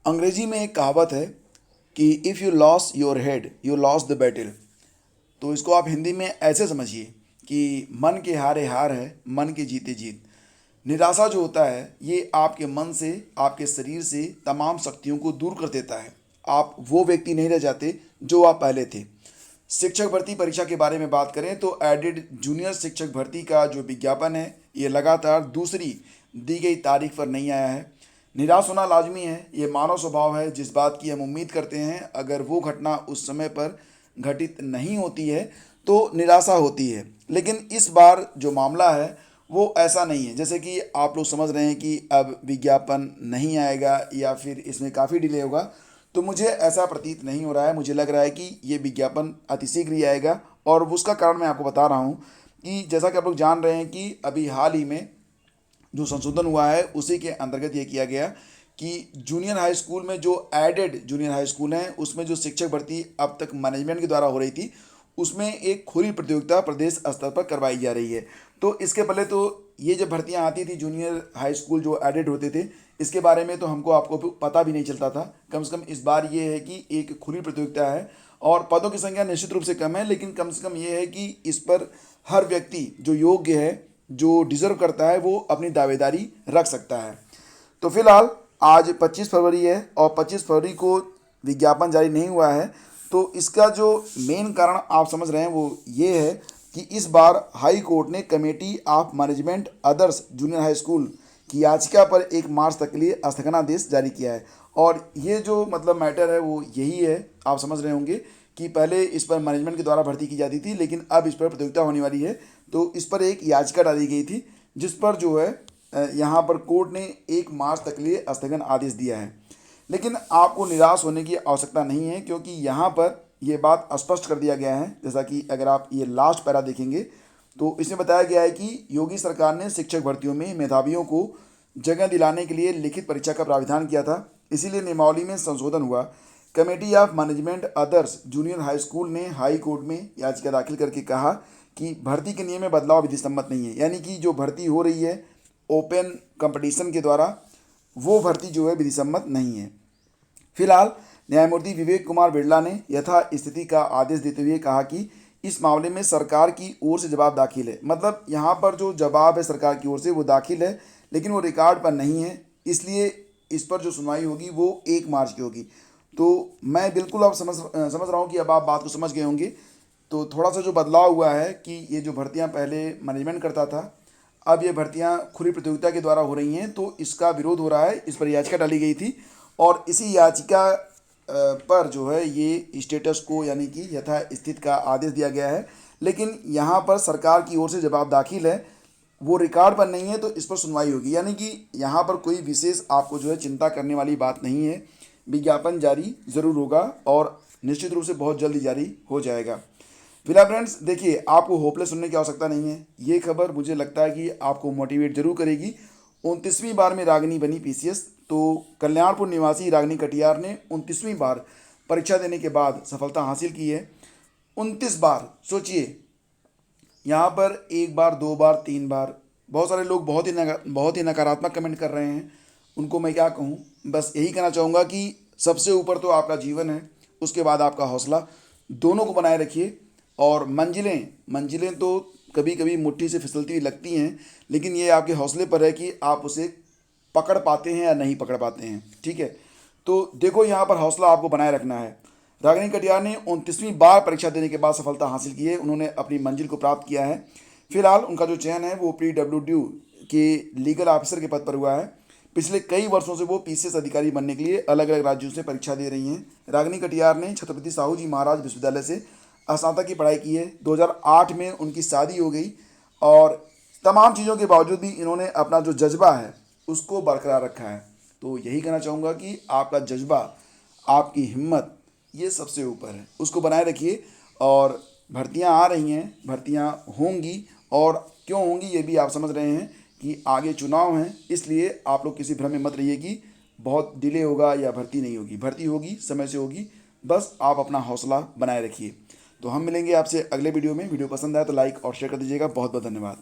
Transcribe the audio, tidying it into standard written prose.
अंग्रेजी में एक कहावत है कि if you loss your head you loss the battle. तो इसको आप हिंदी में ऐसे समझिए कि मन के हारे हार है, मन के जीते जीत। निराशा जो होता है ये आपके मन से, आपके शरीर से तमाम शक्तियों को दूर कर देता है। आप वो व्यक्ति नहीं रह जाते जो आप पहले थे। शिक्षक भर्ती परीक्षा के बारे में बात करें तो एडेड जूनियर शिक्षक भर्ती का जो विज्ञापन है ये लगातार दूसरी दी गई तारीख पर नहीं आया है। निराश होना लाजमी है, ये मानव स्वभाव है। जिस बात की हम उम्मीद करते हैं अगर वो घटना उस समय पर घटित नहीं होती है तो निराशा होती है। लेकिन इस बार जो मामला है वो ऐसा नहीं है। जैसे कि आप लोग समझ रहे हैं कि अब विज्ञापन नहीं आएगा या फिर इसमें काफ़ी डिले होगा, तो मुझे ऐसा प्रतीत नहीं हो रहा है। मुझे लग रहा है कि ये विज्ञापन अतिशीघ्र ही आएगा और उसका कारण मैं आपको बता रहा हूँ कि जैसा कि आप लोग जान रहे हैं कि अभी हाल ही में जो संशोधन हुआ है उसी के अंतर्गत ये किया गया कि जूनियर हाई स्कूल में जो एडेड जूनियर हाई स्कूल हैं उसमें जो शिक्षक भर्ती अब तक मैनेजमेंट के द्वारा हो रही थी उसमें एक खुली प्रतियोगिता प्रदेश स्तर पर करवाई जा रही है। तो इसके पहले तो ये जब भर्तियां आती थी जूनियर हाई स्कूल जो एडेड होते थे, इसके बारे में तो हमको आपको पता भी नहीं चलता था। कम से कम इस बार ये है कि एक खुली प्रतियोगिता है और पदों की संख्या निश्चित रूप से कम है, लेकिन कम से कम ये है कि इस पर हर व्यक्ति जो योग्य है, जो डिज़र्व करता है, वो अपनी दावेदारी रख सकता है। तो फिलहाल आज 25 फरवरी है और 25 फरवरी को विज्ञापन जारी नहीं हुआ है। तो इसका जो मेन कारण आप समझ रहे हैं वो ये है कि इस बार हाई कोर्ट ने committee of management others junior high school की याचिका पर 1 मार्च तक के लिए स्थगनादेश जारी किया है। और ये जो मतलब मैटर है वो यही है, आप समझ रहे होंगे कि पहले इस पर मैनेजमेंट के द्वारा भर्ती की जाती थी, लेकिन अब इस पर प्रतियोगिता होने वाली है। तो इस पर एक याचिका डाली गई थी जिस पर जो है यहाँ पर कोर्ट ने 1 मार्च तक के लिए स्थगन आदेश दिया है। लेकिन आपको निराश होने की आवश्यकता नहीं है, क्योंकि यहाँ पर ये बात स्पष्ट कर दिया गया है। जैसा कि अगर आप ये लास्ट पैरा देखेंगे तो इसमें बताया गया है कि योगी सरकार ने शिक्षक भर्तियों में मेधावियों को जगह दिलाने के लिए लिखित परीक्षा का प्राविधान किया था, इसीलिए नियमावली में संशोधन हुआ। Committee of management others junior high school ने हाई कोर्ट में याचिका दाखिल करके कहा कि भर्ती के नियम में बदलाव विधि सम्मत नहीं है। यानी कि जो भर्ती हो रही है ओपन कंपटीशन के द्वारा वो भर्ती जो है विधि सम्मत नहीं है। फिलहाल न्यायमूर्ति विवेक कुमार बिरला ने यथा स्थिति का आदेश देते हुए कहा कि इस मामले में सरकार की ओर से जवाब दाखिल है। मतलब यहाँ पर जो जवाब है सरकार की ओर से वो दाखिल है, लेकिन वो रिकॉर्ड पर नहीं है, इसलिए इस पर जो सुनवाई होगी वो 1 मार्च की होगी। तो मैं बिल्कुल अब समझ रहा हूँ कि अब आप बात को समझ गए होंगे। तो थोड़ा सा जो बदलाव हुआ है कि ये जो भर्तियाँ पहले मैनेजमेंट करता था, अब ये भर्तियां खुली प्रतियोगिता के द्वारा हो रही हैं, तो इसका विरोध हो रहा है। इस पर याचिका डाली गई थी और इसी याचिका पर जो है ये स्टेटस को यानी कि यथा स्थिति का आदेश दिया गया है। लेकिन यहाँ पर सरकार की ओर से जवाब दाखिल है, वो रिकॉर्ड पर नहीं है, तो इस पर सुनवाई होगी। यानी कि यहाँ पर कोई विशेष आपको जो है चिंता करने वाली बात नहीं है। विज्ञापन जारी ज़रूर होगा और निश्चित रूप से बहुत जल्दी जारी हो जाएगा। फिलहाल फ्रेंड्स देखिए, आपको होपलेस सुनने की आवश्यकता नहीं है। ये खबर मुझे लगता है कि आपको मोटिवेट जरूर करेगी। 29वीं बार में रागिनी बनी पीसीएस। तो कल्याणपुर निवासी रागिनी कटियार ने 29वीं बार परीक्षा देने के बाद सफलता हासिल की है। 29 बार सोचिए, यहाँ पर 1 बार, 2 बार, 3 बार। बहुत सारे लोग बहुत ही नकारात्मक कमेंट कर रहे हैं, उनको मैं क्या कहूँ। बस यही कहना चाहूँगा कि सबसे ऊपर तो आपका जीवन है, उसके बाद आपका हौसला, दोनों को बनाए रखिए। और मंजिलें मंजिलें तो कभी कभी मुट्ठी से फिसलती हुई लगती हैं, लेकिन ये आपके हौसले पर है कि आप उसे पकड़ पाते हैं या नहीं पकड़ पाते हैं। ठीक है, तो देखो यहाँ पर हौसला आपको बनाए रखना है। रागिनी कटियार ने 29वीं बार परीक्षा देने के बाद सफलता हासिल की है। उन्होंने अपनी मंजिल को प्राप्त किया है। फिलहाल उनका जो चयन है वो PWD के लीगल ऑफिसर के पद पर हुआ है। पिछले कई वर्षों से वो पीसीएस अधिकारी बनने के लिए अलग अलग राज्यों से परीक्षा दे रही हैं। रागिनी कटियार ने छत्रपति साहू जी महाराज विश्वविद्यालय से स्नातक की पढ़ाई की है। 2008 में उनकी शादी हो गई और तमाम चीज़ों के बावजूद भी इन्होंने अपना जो जज्बा है उसको बरकरार रखा है। तो यही कहना चाहूँगा कि आपका जज्बा, आपकी हिम्मत, ये सबसे ऊपर है, उसको बनाए रखिए। और भर्तियां आ रही हैं, भर्तियां होंगी, और क्यों होंगी ये भी आप समझ रहे हैं कि आगे चुनाव हैं, इसलिए आप लोग किसी भ्रम में मत रहिए कि बहुत डिले होगा या भर्ती नहीं होगी। भर्ती होगी, समय से होगी, बस आप अपना हौसला बनाए रखिए। तो हम मिलेंगे आपसे अगले वीडियो में। वीडियो पसंद आया तो लाइक और शेयर कर दीजिएगा। बहुत बहुत धन्यवाद।